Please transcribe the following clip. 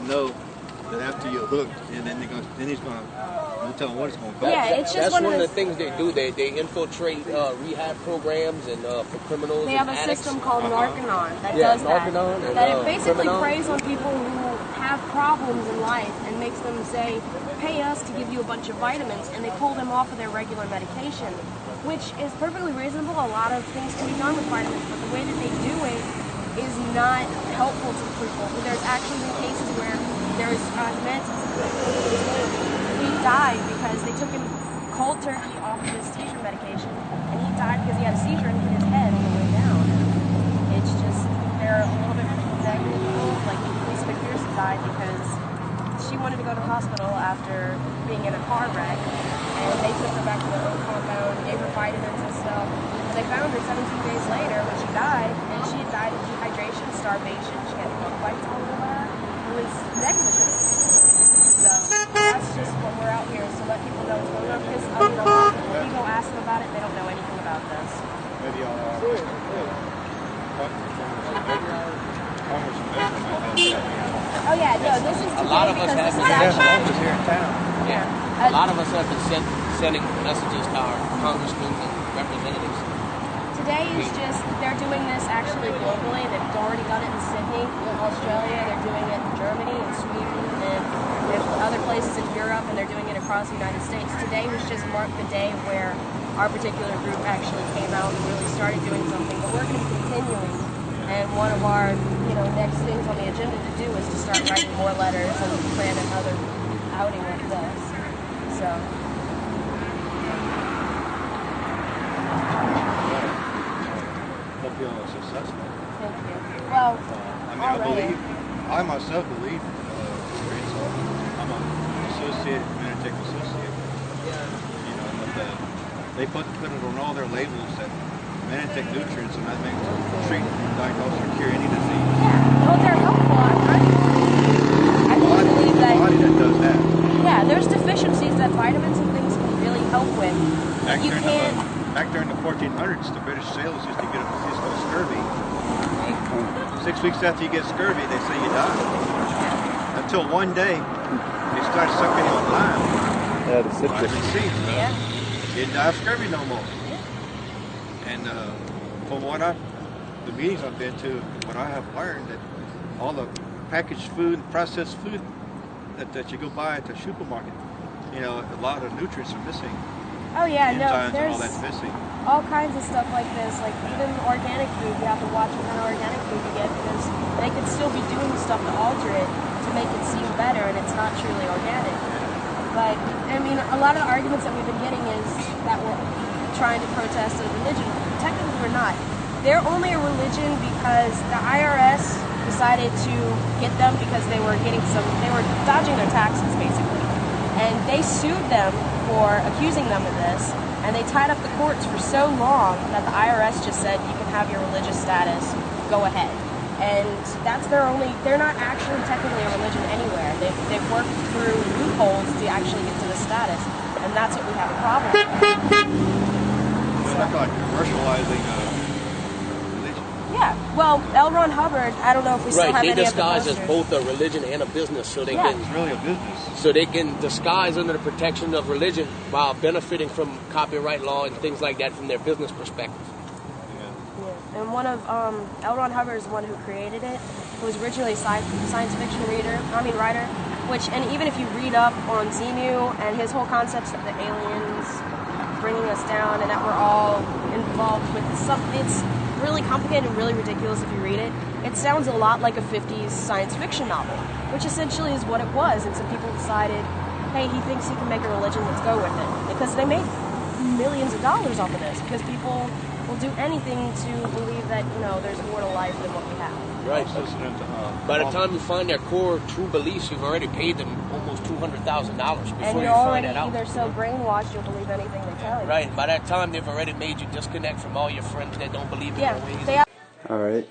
know that after you're hooked, and then he's gonna tell them what it's gonna cost. Yeah, it's just that's one of the things they do. They infiltrate rehab programs and for criminals. They have a addicts. system called Narconon that does that. That it basically preys on people who have problems in life and makes them say, pay us to give you a bunch of vitamins, and they pull them off of their regular medication, which is perfectly reasonable. A lot of things can be done with vitamins, but the way that they do it is not helpful to people. There's actually been cases where there's a man, he died because they took him cold turkey off of his seizure medication, and he died because he had a seizure and hit his head on the way down. It's just, they're a little bit negligent. Like Lisa McPherson died because she wanted to go to the hospital after being in a car wreck, and they took her back to their own compound, gave her vitamins and stuff. And they found her 17 days later when she died, and she had died of dehydration, starvation. She had no bites all over her. It was negligent. So that's just what we're out here, to let people know what's going on, because a lot of people, when you go ask them about it, they don't know anything about this. Maybe Oh yeah, no, this is today a lot of us because have this is actually here in town. Yeah, a lot of us have been sending messages to our congressmen and representatives. Today is just, they're doing this actually globally. They've already done it in Sydney, Australia, they're doing it in Germany and Sweden, and there's other places in Europe, and they're doing it across the United States. Today was just marked the day where our particular group actually came out and really started doing something, but we're going to be continuing. And one of our, next things on the agenda to do is to start writing more letters and plan another outing like this. So. Hope you're successful. Thank you. Well, I myself believe I'm an associate, Manatech associate. But they put it on all their labels that Manatech nutrients, and I think treat, diagnose, or cure any disease. Yeah, well, they're helpful. I believe that. Body that does that. Yeah, there's deficiencies that vitamins and things can really help with. Back during the 1400s, the British sailors used to get a disease called scurvy. 6 weeks after you get scurvy, they say you die. Until one day, they start sucking on lime. Yeah, the citrus. Yeah. You didn't die of scurvy no more. And from the meetings I've been to, what I have learned, that all the packaged food, processed food that you go buy at the supermarket, a lot of nutrients are missing. Oh yeah, Enzymes no, there's and all that's missing. all kinds of stuff like this. Like even organic food, you have to watch what kind of organic food you get, because they could still be doing stuff to alter it to make it seem better, and it's not truly organic. But I mean, a lot of the arguments that we've been getting is that we're trying to protest a religion. Technically, we're not. They're only a religion because the IRS decided to get them because they were dodging their taxes basically, and they sued them for accusing them of this, and they tied up the courts for so long that the IRS just said you can have your religious status, go ahead. And that's they're not actually technically a religion anywhere. They've worked through loopholes to actually get to the status, and that's what we have a problem with. So I thought commercializing religion. Yeah, well, L. Ron Hubbard, I don't know if we still have any of the They disguise posters. as both a religion and a business, so they It's really a business. so they can disguise under the protection of religion while benefiting from copyright law and things like that from their business perspective. Yeah. And one of L. Ron Hubbard is the one who created it. He was originally a science fiction writer, and even if you read up on Xenu and his whole concepts of the aliens bringing us down and that we're all involved with this stuff, it's really complicated and really ridiculous if you read it. It sounds a lot like a 50s science fiction novel, which essentially is what it was, and some people decided, hey, he thinks he can make a religion, let's go with it. Because they made millions of dollars off of this, because people will do anything to believe that, there's more to life than what we have. Right. By the time you find their core true beliefs, you've already paid them almost $200,000 before and you you're already find that out. either so brainwashed you'll believe anything they tell you. Right. By that time, they've already made you disconnect from all your friends that don't believe in your ways. All right.